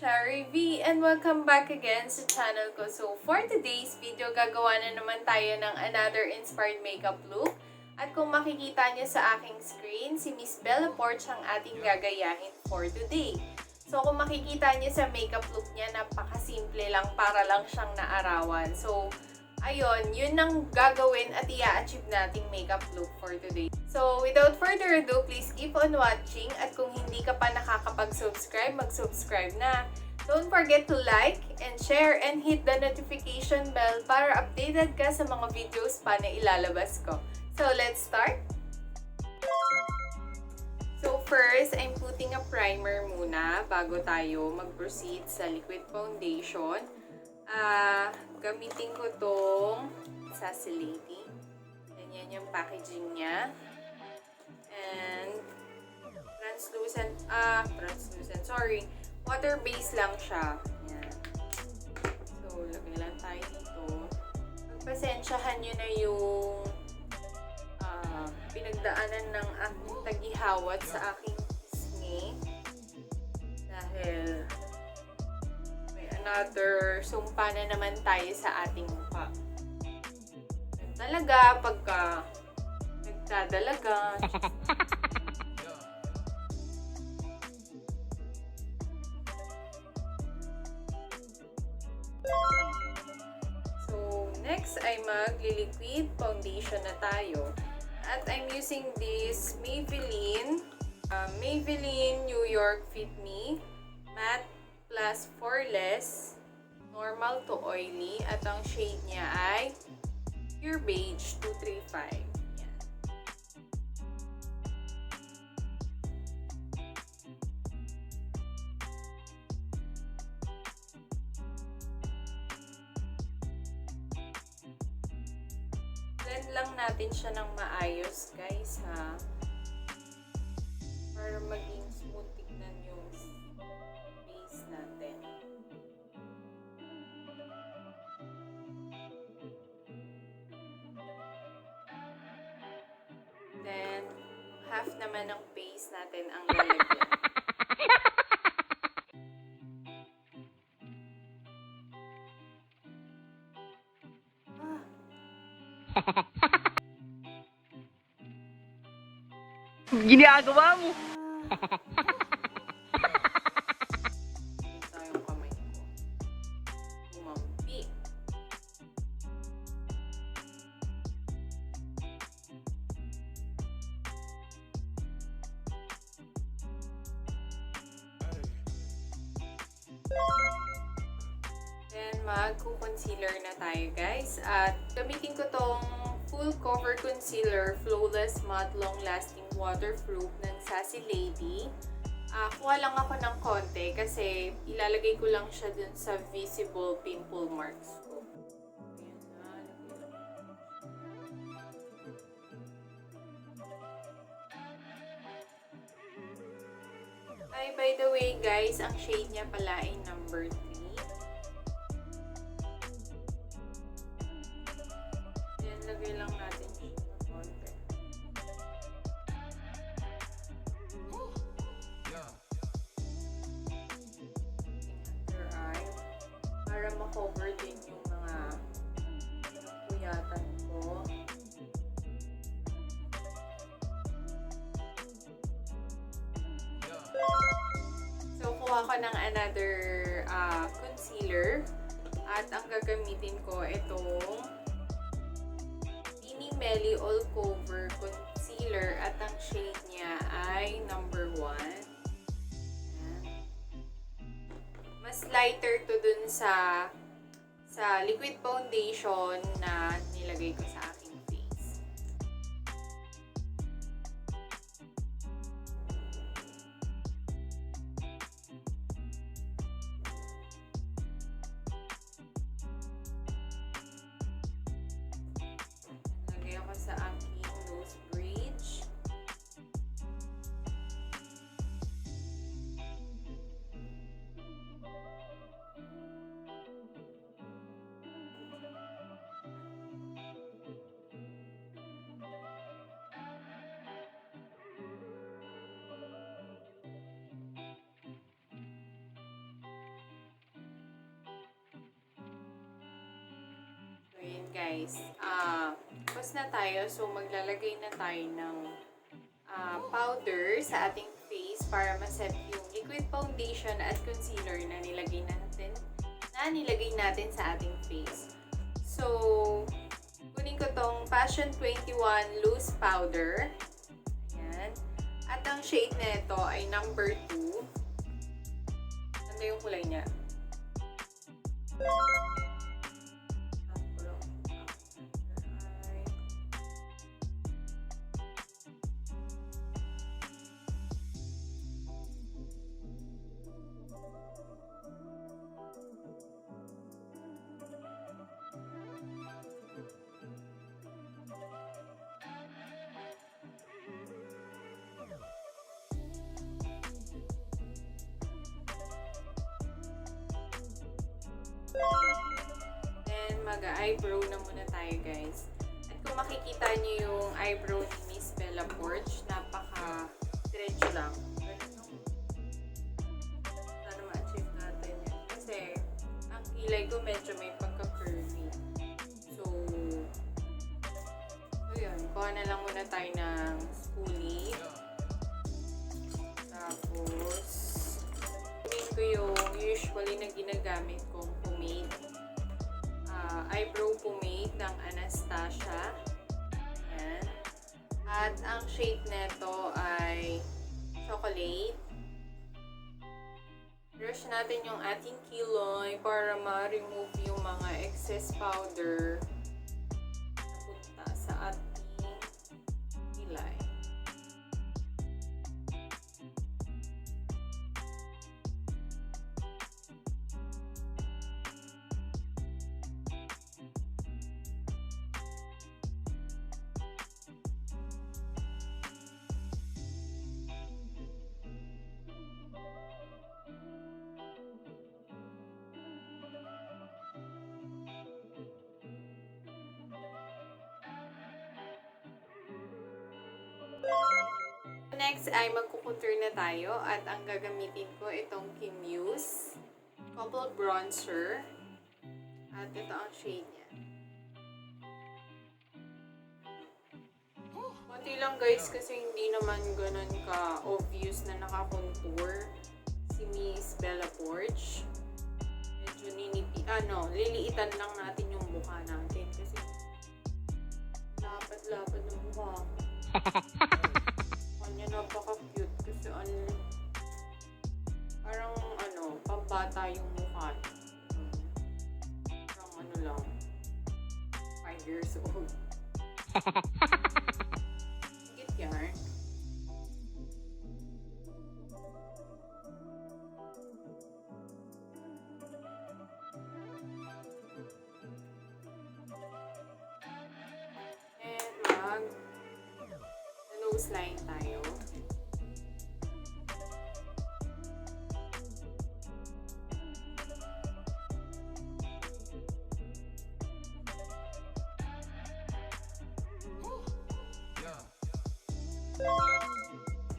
Charie and welcome back again sa channel ko. So, for today's video, gagawa na naman tayo ng another inspired makeup look. At kung makikita niyo sa aking screen, si Miss Poarch ang ating gagayahin for today. So, kung makikita niyo sa makeup look niya, napakasimple lang, para lang siyang naarawan. So, ayun, yun ang gagawin at i-achieve nating makeup look for today. So, without further ado, please keep on watching. At kung hindi ka pa nakakapag-subscribe, mag-subscribe na. Don't forget to like and share and hit the notification bell para updated ka sa mga videos pa na ilalabas ko. So, let's start! So, first, I'm putting a primer muna bago tayo mag-proceed sa liquid foundation. Gamitin ko tong Sassilating. Ganyan yung packaging niya. And water-based lang siya. Yan. So, lagay lang tayo dito. Pagpasensyahan nyo na yung pinagdaanan ng aking tagihawat sa aking pisngi. Dahil may another sumpa na naman tayo sa ating mukha. Talaga, pagka nagdadalaga. So, next ay mag-liquid foundation na tayo. At I'm using this Maybelline New York Fit Me Matte Plus Poreless Normal to Oily. At ang shade niya ay Pure Beige 235. Blend lang natin siya ng maayos, guys, ha? Para maging smooth tignan yung base natin. Then, half naman ng base natin ang lalagyan. Ginagawa mo. Ito yung kamay ko. Umampi. Then, mag-concealer na tayo, guys. At gamitin ko tong full cover concealer, flawless matte long-lasting waterproof ng Sassy Lady. Kuha lang ako ng konti kasi ilalagay ko lang siya dun sa visible pimple marks ko. Ay, by the way, guys, ang shade niya pala ay number 3. Then, lagay lang natin siya ng konti. Under eye. Para ma-cover din yung mga puyatan ko. So, kuha ko ng another concealer. At ang gagamitin ko itong Melly All Cover Concealer at ang shade niya ay number 1. Mas lighter to dun sa liquid foundation na nilagay ko sa aking face. Sa aking nose bridge. Ayan guys. Tapos na tayo. So, maglalagay na tayo ng powder sa ating face para maset yung liquid foundation at concealer na nilagay natin sa ating face. So, kunin ko tong Passion 21 Loose Powder. Ayan. At ang shade nito ay number 2. Ano yung kulay niya? Then, mag-eyebrow na muna tayo guys. At kung makikita niyo yung eyebrow ni Miss Bella Poarch, napaka-diretso lang. Sana ma-achieve natin yan. Kasi, ang kilay ko medyo may pagka-curvy. So yun. Kuha na lang muna tayo ng spoolie. Tapos, kunin ko yung usually na ginagamit kong pomade. Eyebrow pomade ng Anastasia. Ayan. At ang shade nito ay chocolate. Brush natin yung ating kilay para ma-remove yung mga excess powder na punta sa ating kilay. Next ay magkukontour na tayo at ang gagamitin ko itong Kimuse Couple Bronzer at ito ang shade niya. Konti lang guys kasi hindi naman ganun ka-obvious na nakakontour si Miss Bella Poarch. Medyo liliitan lang natin yung mukha natin kasi lapad-lapad ng mukha. Kanya napaka-cute kasi parang pambata yung mukha. Parang lang, 5 years old. Higit yan. And nose line tayo.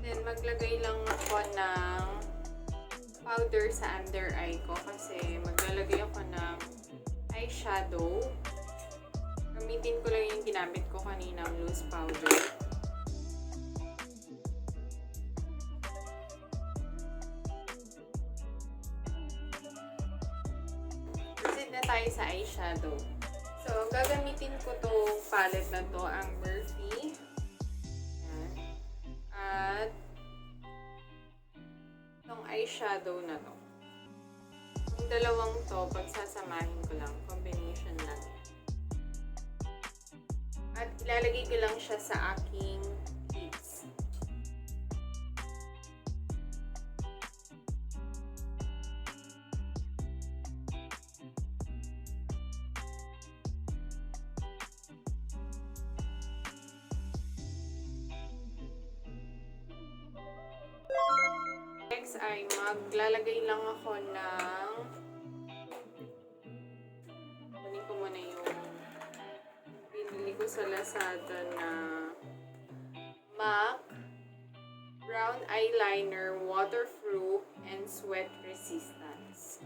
Then maglagay lang ako ng powder sa under eye ko kasi maglalagay ako ng eyeshadow. Gamitin ko lang yung ginamit ko kaninang loose powder. Proceed na tayo sa eyeshadow. So, gagamitin ko tong palette na to, ang Murphy. Ayan. At itong eyeshadow na to. Yung dalawang to, pagsasamahin ko lang, combination lang. At ilalagay ko lang siya sa aking lips. Next ay maglalagay lang ako ng kunin ko muna yung binili ko sa Lazada na MAC Brown Eyeliner Waterproof and Sweat Resistance.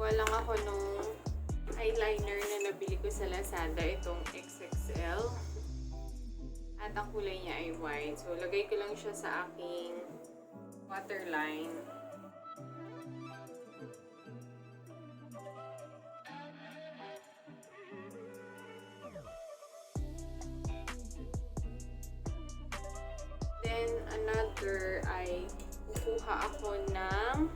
kuha lang ako nung eyeliner na nabili ko sa Lazada, itong XXL. At ang kulay niya ay white. So, lagay ko lang siya sa aking waterline. Then, another ay kukuha ako ng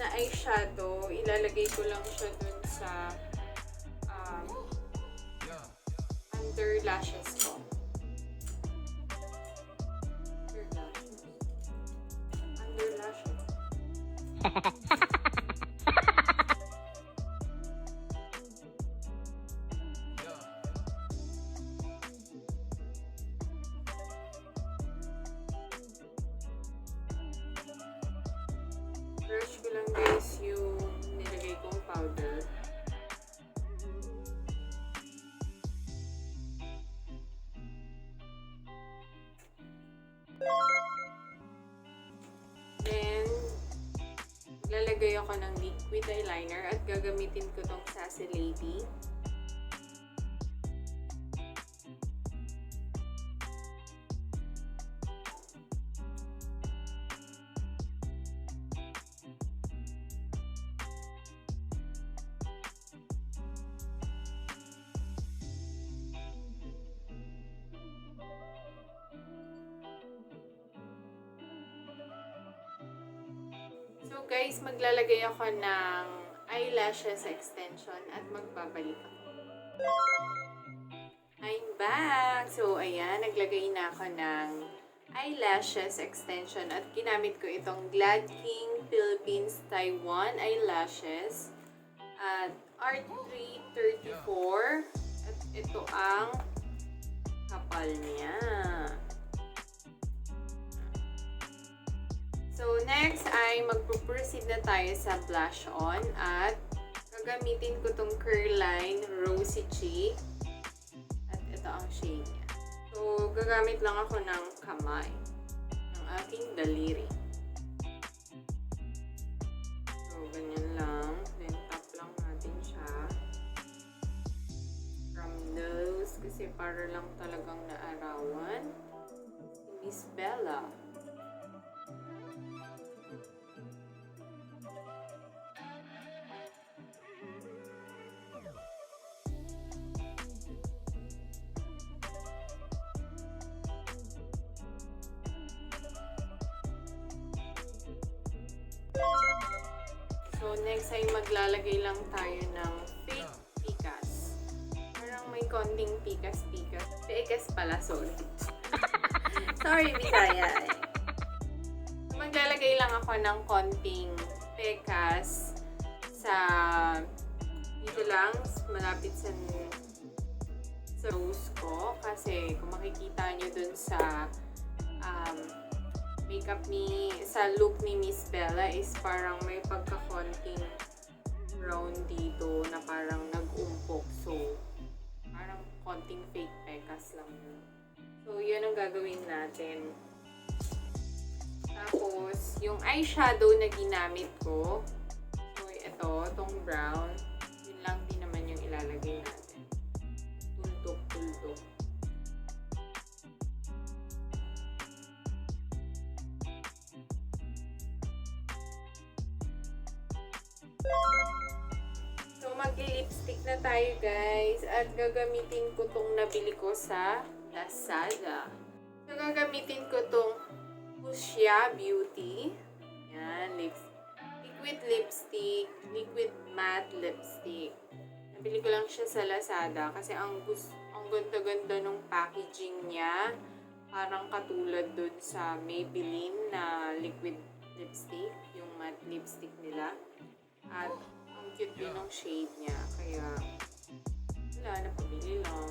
na eyeshadow. Ilalagay ko lang siya dun sa under lashes ko. Under lashes. Brush ko lang guys yung nilagay kong powder. Then, lalagay ako ng liquid eyeliner at gagamitin ko tong Sassy Lady. So guys, maglalagay ako ng eyelashes extension at magbabalik ako. I'm back! So ayan, naglagay na ako ng eyelashes extension at ginamit ko itong Glad King Philippines Taiwan eyelashes at R334 at ito ang kapal niya. So, next ay magpo-proceed na tayo sa blush on at gagamitin ko tong Curline Rosy Cheek at ito ang shade niya. So, gagamit lang ako ng kamay ng aking daliri. So, ganyan lang. Then, tap lang natin siya from nose kasi para lang talagang naarawan si Miss Bella. So, next ay maglalagay lang tayo ng fake pikas. Parang may konting pikas-pikas. Pikas pala, sorry. Sorry, Bisaya. So, maglalagay lang ako ng konting pikas sa dito lang, malapit sa nose ko. Kasi kung makikita nyo dun sa makeup sa look ni Miss Bella is parang may pagka-konting round dito na parang nag-umpok. So, parang konting fake pekas lang yun. So, yun ang gagawin natin. Tapos, yung eyeshadow na ginamit ko, so, ito, itong brown, yun lang din naman yung ilalagay natin. Tuldok-tuldok. So, mag-lipstick na tayo guys. At gagamitin ko tong nabili ko sa Lazada. So, gagamitin ko tong Fuchsia Beauty. Yan, liquid lipstick, liquid matte lipstick. Nabili ko lang siya sa Lazada kasi ang ganda-ganda nung packaging niya. Parang katulad dun sa Maybelline na liquid lipstick, yung matte lipstick nila. At ang cute din ng shade niya. Kaya, wala, napabili lang.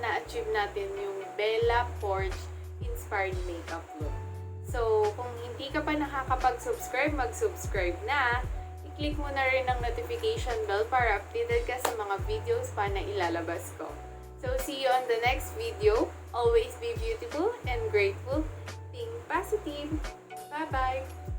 na-achieve natin yung Bella Poarch inspired makeup look. So, kung hindi ka pa nakakapag-subscribe, mag-subscribe na. I-click mo na rin ang notification bell para updated ka sa mga videos pa na ilalabas ko. So, see you on the next video. Always be beautiful and grateful. Think positive. Bye-bye!